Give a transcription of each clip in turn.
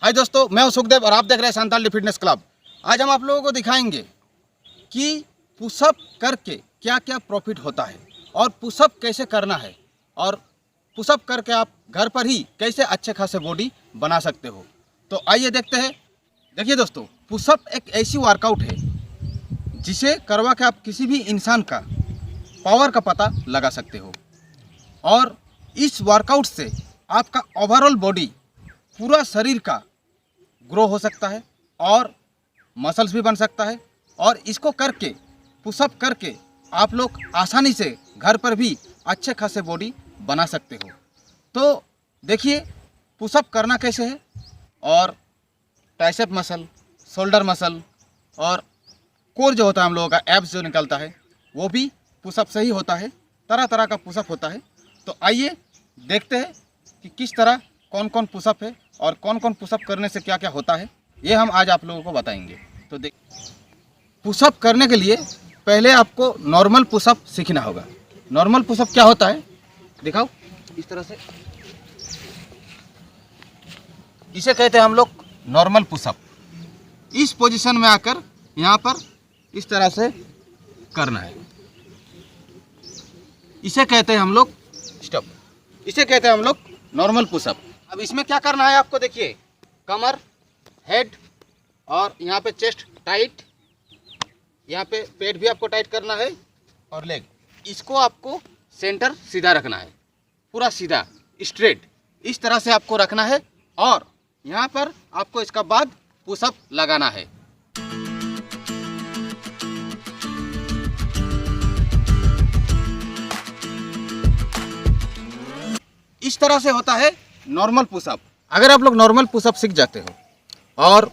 हाय दोस्तों, मैं हूं सुखदेव और आप देख रहे हैं संताली फिटनेस क्लब। आज हम आप लोगों को दिखाएंगे कि पुशअप करके क्या क्या प्रॉफिट होता है और पुशअप कैसे करना है और पुशअप करके आप घर पर ही कैसे अच्छे खासे बॉडी बना सकते हो। तो आइए देखते हैं। देखिए दोस्तों, पुशअप एक ऐसी वर्कआउट है जिसे करवा के आप किसी भी इंसान का पावर का पता लगा सकते हो और इस वर्कआउट से आपका ओवरऑल बॉडी, पूरा शरीर का ग्रो हो सकता है और मसल्स भी बन सकता है। और इसको करके, पुशअप करके आप लोग आसानी से घर पर भी अच्छे खासे बॉडी बना सकते हो। तो देखिए पुशअप करना कैसे है। और ट्राइसेप मसल, शोल्डर मसल और कोर जो होता है हम लोगों का, एब्स जो निकलता है, वो भी पुशअप से ही होता है। तरह तरह का पुशअप होता है। तो आइए देखते हैं कि किस तरह कौन कौन पुशअप है और कौन कौन पुशअप करने से क्या क्या होता है, ये हम आज आप लोगों को बताएंगे। तो देख, पुशअप करने के लिए पहले आपको नॉर्मल पुशअप सीखना होगा। नॉर्मल पुशअप क्या होता है दिखाओ, इस तरह से, इसे कहते हैं हम लोग नॉर्मल पुशअप। इस पोजीशन में आकर यहाँ पर इस तरह से करना है। इसे कहते हैं हम लोग स्टॉप, इसे कहते हैं हम लोग नॉर्मल पुशअप। अब इसमें क्या करना है आपको, देखिए, कमर, हेड और यहाँ पे चेस्ट टाइट, यहाँ पे पेट भी आपको टाइट करना है और लेग, इसको आपको सेंटर सीधा रखना है, पूरा सीधा स्ट्रेट, इस तरह से आपको रखना है। और यहाँ पर आपको इसका बाद पुशअप लगाना है। इस तरह से होता है नॉर्मल पुशअप। अगर आप लोग नॉर्मल पुशअप सीख जाते हो और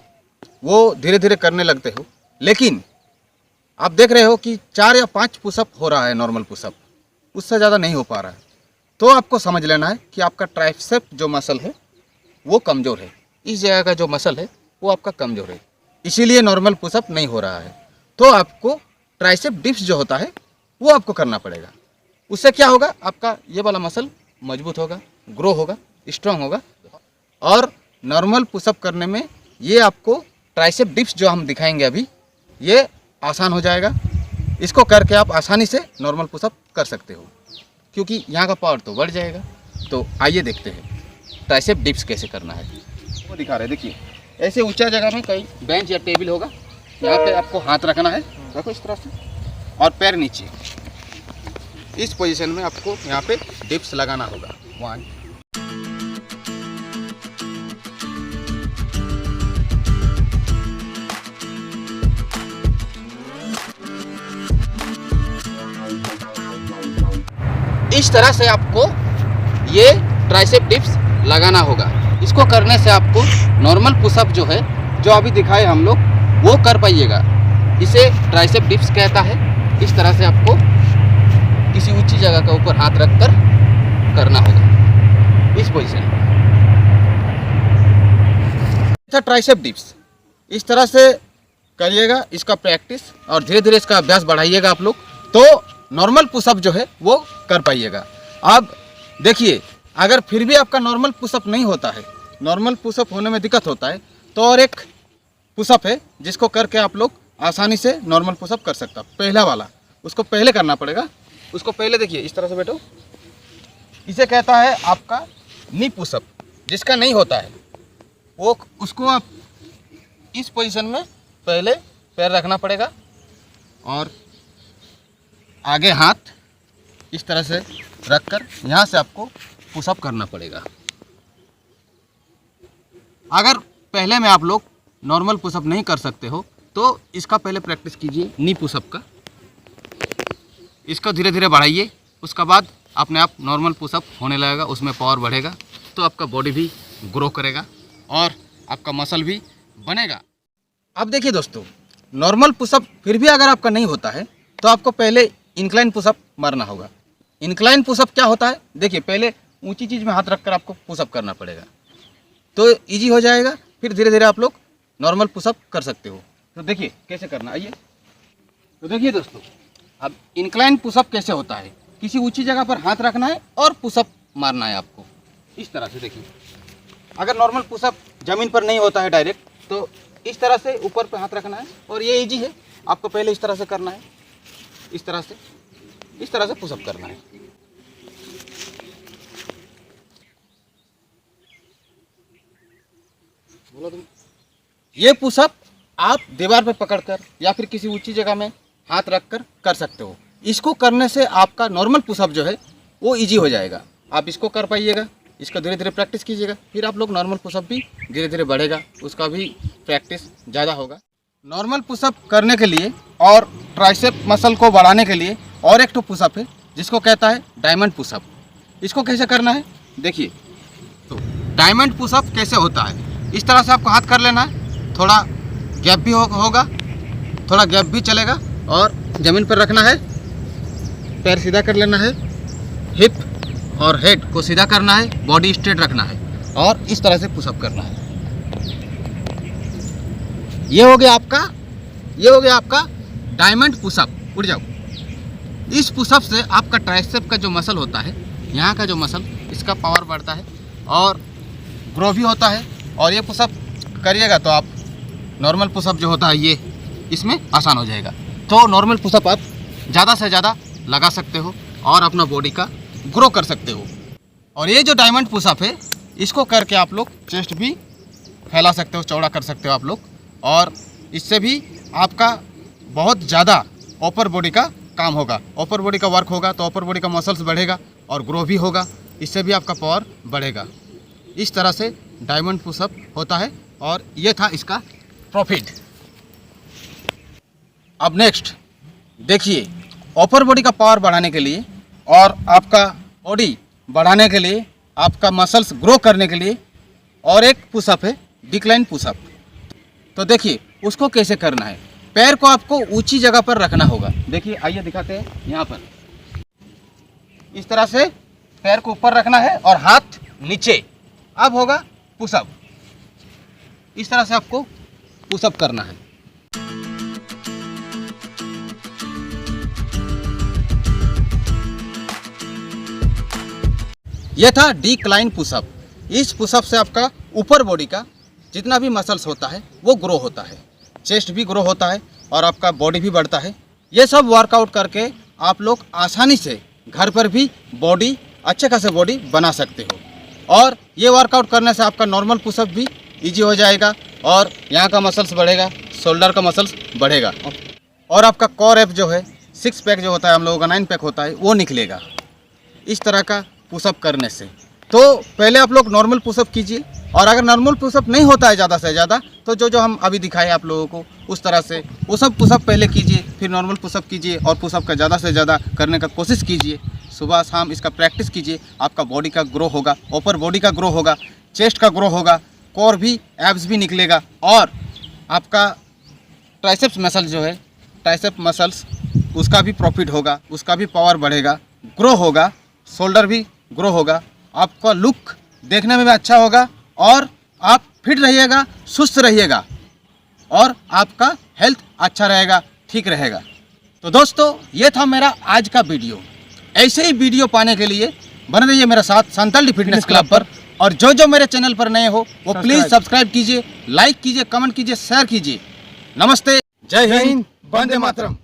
वो धीरे धीरे करने लगते हो, लेकिन आप देख रहे हो कि 4 या 5 पुशअप हो रहा है नॉर्मल पुशअप, उससे ज़्यादा नहीं हो पा रहा है, तो आपको समझ लेना है कि आपका ट्राइसेप जो मसल है वो कमज़ोर है। इस जगह का जो मसल है वो आपका कमज़ोर है, इसीलिए नॉर्मल पुशअप नहीं हो रहा है। तो आपको ट्राइसेप डिप्स जो होता है वो आपको करना पड़ेगा। उससे क्या होगा, आपका ये वाला मसल मजबूत होगा, ग्रो होगा, स्ट्रांग होगा। और नॉर्मल पुशअप करने में ये आपको ट्राइसेप डिप्स जो हम दिखाएंगे अभी, ये आसान हो जाएगा। इसको करके आप आसानी से नॉर्मल पुशअप कर सकते हो, क्योंकि यहाँ का पावर तो बढ़ जाएगा। तो आइए देखते हैं ट्राइसेप डिप्स कैसे करना है, वो दिखा रहे हैं। देखिए, ऐसे ऊंचा जगह में कहीं बेंच या टेबल होगा, यहाँ पे आपको हाथ रखना है, रखो इस तरह से, और पैर नीचे, इस पोजीशन में आपको यहाँ पे डिप्स लगाना होगा। 1 इस तरह से आपको ये ट्राइसेप डिप्स लगाना होगा। इसको करने से आपको नॉर्मल पुशअप जो है, जो अभी दिखाए हम लोग, वो कर पाइएगा। इसे ट्राइसेप डिप्स कहता है। इस तरह से आपको किसी ऊंची जगह के ऊपर हाथ रखकर करना होगा, इस पोजीशन में। ट्राइसेप डिप्स इस तरह से करिएगा, इसका प्रैक्टिस, और धीरे धीरे इसका अभ्यास बढ़ाइएगा आप लोग, तो नॉर्मल पुशअप जो है वो कर पाइएगा। अब देखिए, अगर फिर भी आपका नॉर्मल पुशअप नहीं होता है, नॉर्मल पुशअप होने में दिक्कत होता है, तो और एक पुशअप है जिसको करके आप लोग आसानी से नॉर्मल पुशअप कर सकता। पहला वाला, उसको पहले करना पड़ेगा। उसको पहले देखिए, इस तरह से बैठो, इसे कहता है आपका नी पुशअप। जिसका नहीं होता है वो, उसको आप इस पोजीशन में पहले पैर रखना पड़ेगा और आगे हाथ इस तरह से रखकर यहाँ से आपको पुशअप करना पड़ेगा। अगर पहले में आप लोग नॉर्मल पुशअप नहीं कर सकते हो, तो इसका पहले प्रैक्टिस कीजिए, नी पुशअप का। इसको धीरे धीरे बढ़ाइए, उसका बाद अपने आप नॉर्मल पुशअप होने लगेगा, उसमें पावर बढ़ेगा, तो आपका बॉडी भी ग्रो करेगा और आपका मसल भी बनेगा। अब देखिए दोस्तों, नॉर्मल पुशअप फिर भी अगर आपका नहीं होता है, तो आपको पहले इंक्लाइन पुशअप मारना होगा। इंक्लाइन पुशअप क्या होता है, देखिए, पहले ऊंची चीज़ में हाथ रखकर आपको पुशअप करना पड़ेगा, तो इजी हो जाएगा। फिर धीरे धीरे आप लोग नॉर्मल पुशअप कर सकते हो। तो देखिए कैसे करना, आइए। तो देखिए दोस्तों, अब इंक्लाइन पुशअप कैसे होता है, किसी ऊंची जगह पर हाथ रखना है और पुशअप मारना है आपको, इस तरह से। देखिए, अगर नॉर्मल पुशअप ज़मीन पर नहीं होता है डायरेक्ट, तो इस तरह से ऊपर पे हाथ रखना है और ये इजी है। आपको पहले इस तरह से करना है, इस तरह से पुशअप करना है। बोलो तुम। ये पुशअप आप दीवार पर पकड़कर या फिर किसी ऊंची जगह में हाथ रखकर कर सकते हो। इसको करने से आपका नॉर्मल पुशअप जो है वो इजी हो जाएगा। आप इसको कर पाइएगा, इसका धीरे धीरे प्रैक्टिस कीजिएगा, फिर आप लोग नॉर्मल पुशअप भी धीरे धीरे बढ़ेगा, उसका भी प्रैक्टिस ज़्यादा होगा। नॉर्मल पुशअप करने के लिए और ट्राइसेप मसल को बढ़ाने के लिए और एक तो पुशअप है जिसको कहता है डायमंड पुशअप। इसको कैसे करना है देखिए। तो डायमंड पुशअप कैसे होता है, इस तरह से आपको हाथ कर लेना है, थोड़ा गैप भी होगा, थोड़ा गैप भी चलेगा, और ज़मीन पर रखना है, पैर सीधा कर लेना है, हिप और हेड को सीधा करना है, बॉडी स्ट्रेट रखना है और इस तरह से पुशअप करना है। ये हो गया आपका डायमंड पुशअप। उठ जाओ। इस पुशअप से आपका ट्राइसेप का जो मसल होता है, यहाँ का जो मसल, इसका पावर बढ़ता है और ग्रो भी होता है। और ये पुशअप करिएगा तो आप नॉर्मल पुशअप जो होता है ये इसमें आसान हो जाएगा। तो नॉर्मल पुशअप आप ज़्यादा से ज़्यादा लगा सकते हो और अपना बॉडी का ग्रो कर सकते हो। और ये जो डायमंड पुशअप है, इसको करके आप लोग चेस्ट भी फैला सकते हो, चौड़ा कर सकते हो आप लोग, और इससे भी आपका बहुत ज़्यादा अपर बॉडी का काम होगा, अपर बॉडी का वर्क होगा, तो अपर बॉडी का मसल्स बढ़ेगा और ग्रो भी होगा, इससे भी आपका पावर बढ़ेगा। इस तरह से डायमंड पुशअप होता है और ये था इसका प्रॉफिट। अब नेक्स्ट देखिए, अपर बॉडी का पावर बढ़ाने के लिए और आपका बॉडी बढ़ाने के लिए, आपका मसल्स ग्रो करने के लिए और एक पुशअप है डिक्लाइन पुशअप। तो देखिए उसको कैसे करना है। पैर को आपको ऊंची जगह पर रखना होगा। देखिए, आइए दिखाते हैं। यहाँ पर इस तरह से पैर को ऊपर रखना है और हाथ नीचे। अब होगा पुशअप। इस तरह से आपको पुशअप करना है। यह था डिक्लाइन पुशअप। इस पुशअप से आपका ऊपर बॉडी का जितना भी मसल्स होता है वो ग्रो होता है, चेस्ट भी ग्रो होता है और आपका बॉडी भी बढ़ता है। ये सब वर्कआउट करके आप लोग आसानी से घर पर भी बॉडी, अच्छे खासे बॉडी बना सकते हो। और ये वर्कआउट करने से आपका नॉर्मल पुशअप भी इजी हो जाएगा और यहाँ का मसल्स बढ़ेगा, शोल्डर का मसल्स बढ़ेगा और आपका कोर एप जो है, 6 पैक जो होता है हम लोगों का 9 पैक होता है, वो निकलेगा इस तरह का पुशअप करने से। तो पहले आप लोग नॉर्मल पुशअप कीजिए, और अगर नॉर्मल पुशअप नहीं होता है ज़्यादा से ज़्यादा, तो जो हम अभी दिखाए आप लोगों को उस तरह से वो सब पुशअप पहले कीजिए, फिर नॉर्मल पुशअप कीजिए और पुशअप का ज़्यादा से ज़्यादा करने का कोशिश कीजिए। सुबह शाम इसका प्रैक्टिस कीजिए, आपका बॉडी का ग्रो होगा, अपर बॉडी का ग्रो होगा, चेस्ट का ग्रो होगा, कोर भी, एब्स भी निकलेगा और आपका ट्राइसेप्स मसल जो है, ट्राइसेप मसल्स, उसका भी प्रॉफिट होगा, उसका भी पावर बढ़ेगा, ग्रो होगा, शोल्डर भी ग्रो होगा, आपका लुक देखने में भी अच्छा होगा और आप फिट रहिएगा, सुस्त रहिएगा और आपका हेल्थ अच्छा रहेगा, ठीक रहेगा। तो दोस्तों, ये था मेरा आज का वीडियो। ऐसे ही वीडियो पाने के लिए बने रहिए मेरे साथ संताली फिटनेस क्लब पर। और जो मेरे चैनल पर नए हो वो प्लीज़ सब्सक्राइब कीजिए, लाइक कीजिए, कमेंट कीजिए, शेयर कीजिए। नमस्ते, जय हिंद, वंदे मातरम।